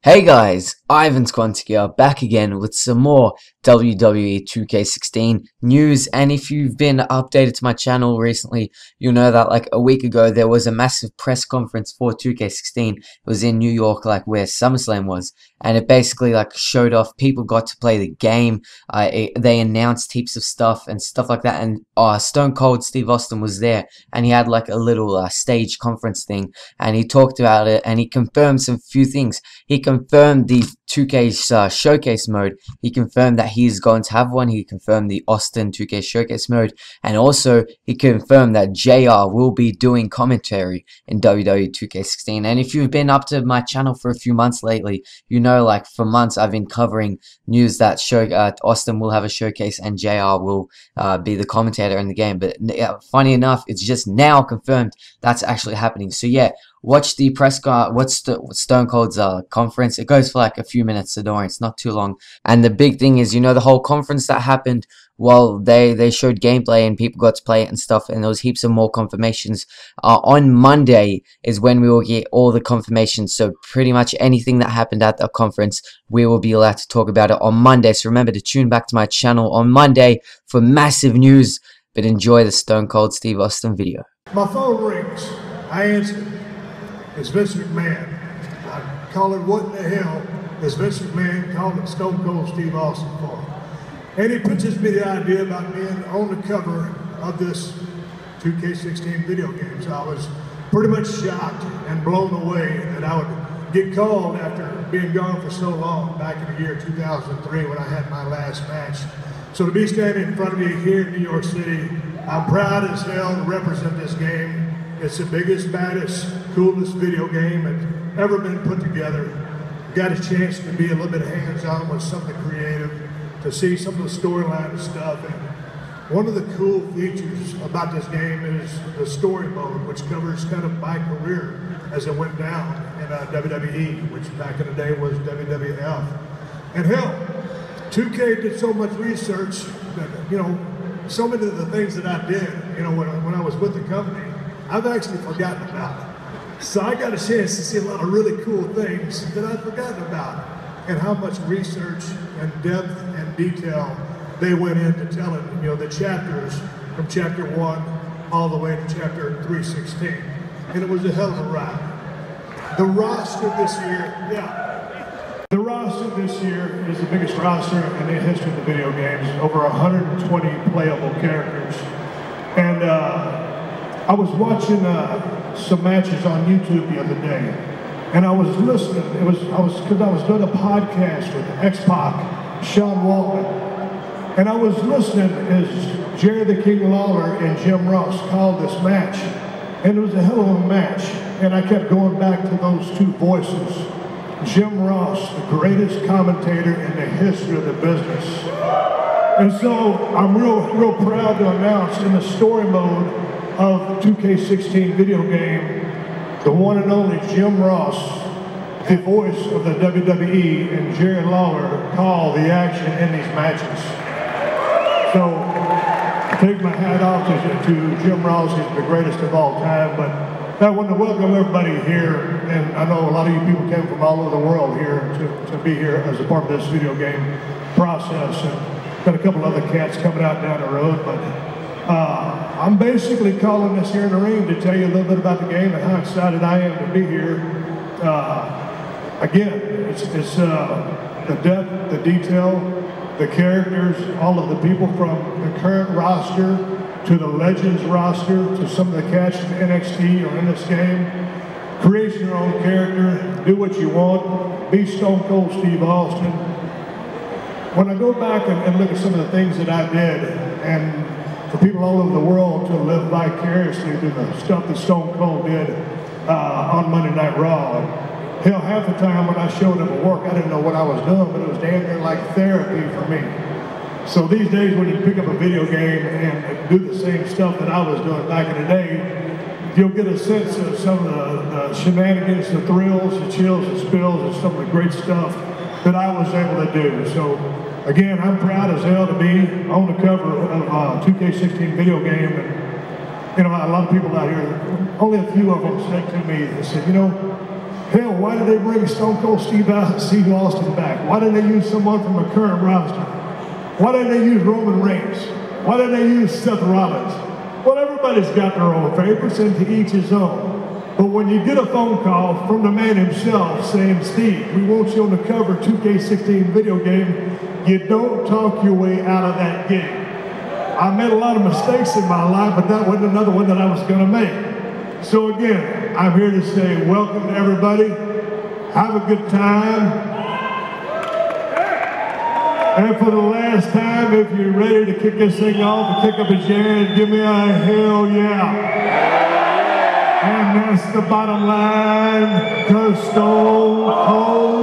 Hey guys, Ivan's Quantic here, back again with some more WWE 2K16 news. And if you've been updated to my channel recently, you'll know that like a week ago there was a massive press conference for 2K16. It was in New York, like where SummerSlam was, and it basically like showed off. People got to play the game. They announced heaps of stuff and stuff like that. And Stone Cold Steve Austin was there, and he had like a little stage conference thing, and he talked about it, and he confirmed some few things. He confirmed the 2K showcase mode. He confirmed that he's going to have one. He confirmed the Austin 2K showcase mode, and also he confirmed that JR will be doing commentary in WWE 2K16. And if you've been up to my channel for a few months lately, you know, like for months I've been covering news that Austin will have a showcase and JR will be the commentator in the game. But funny enough, it's just now confirmed that's actually happening. So yeah, watch the what's Stone Cold's conference. It goes for like a few minutes, so don't worry, it's not too long. And the big thing is, you know, the whole conference that happened, well, they showed gameplay and people got to play it and stuff, and there was heaps of more confirmations. On Monday is when we will get all the confirmations, so pretty much anything that happened at the conference, we will be allowed to talk about it on Monday. So remember to tune back to my channel on Monday for massive news, but enjoy the Stone Cold Steve Austin video. My phone rings. I answer. It's Vince McMahon. I call it, what in the hell is Vince McMahon calling Stone Cold Steve Austin for? And he pitches me the idea about being on the cover of this 2K16 video game. So I was pretty much shocked and blown away that I would get called after being gone for so long back in the year 2003 when I had my last match. So to be standing in front of you here in New York City, I'm proud as hell to represent this game. It's the biggest, baddest, coolest video game that's ever been put together. Got a chance to be a little bit hands-on with something creative, to see some of the storyline and stuff. And one of the cool features about this game is the story mode, which covers kind of my career as it went down in WWE, which back in the day was WWF. And hell, 2K did so much research that, you know, so many of the things that I did, you know, when I was with the company, I've actually forgotten about it. So I got a chance to see a lot of really cool things that I'd forgotten about, and how much research and depth and detail they went into telling, you know, the chapters from chapter 1 all the way to chapter 316. And it was a hell of a ride. The roster this year, the roster this year is the biggest roster in the history of the video games, over 120 playable characters. And I was watching some matches on YouTube the other day, and I was listening. Because I was doing a podcast with X-Pac, Sean Waltman, and I was listening as Jerry the King Lawler and Jim Ross called this match, and it was a hell of a match. And I kept going back to those two voices. Jim Ross, the greatest commentator in the history of the business. And so I'm real proud to announce in the story mode of 2K16 video game, the one and only Jim Ross, the voice of the WWE, and Jerry Lawler call the action in these matches. So I take my hat off to Jim Ross. He's the greatest of all time. But I want to welcome everybody here, and I know a lot of you people came from all over the world here to be here as a part of this video game process. And got a couple other cats coming out down the road, but I'm basically calling this here in the ring to tell you a little bit about the game and how excited I am to be here. Again, it's the depth, the detail, the characters, all of the people from the current roster to the Legends roster to some of the cats from NXT or in this game. Create your own character, do what you want, be Stone Cold Steve Austin. When I go back and look at some of the things that I did, and for people all over the world to live vicariously through the stuff that Stone Cold did on Monday Night Raw. Hell, half the time when I showed up at work, I didn't know what I was doing, but it was damn near like therapy for me. So these days when you pick up a video game and do the same stuff that I was doing back in the day, you'll get a sense of some of the shenanigans, the thrills, the chills, the spills, and some of the great stuff that I was able to do. So again, I'm proud as hell to be on the cover of 2K16 video game. And, you know, a lot of people out here, only a few of them said to me, they said, you know, Hell, why did they bring Stone Cold Steve Austin back? Why didn't they use someone from a current roster? Why didn't they use Roman Reigns? Why didn't they use Seth Rollins? Well, everybody's got their own favorites, and to each his own. But when you get a phone call from the man himself saying, Steve, we want you on the cover 2K16 video game, you don't talk your way out of that game. I made a lot of mistakes in my life, but that wasn't another one that I was going to make. So again, I'm here to say welcome to everybody. Have a good time. And for the last time, if you're ready to kick this thing off and kick up a chair and give me a hell yeah. And that's the bottom line, 'cause Stone Cold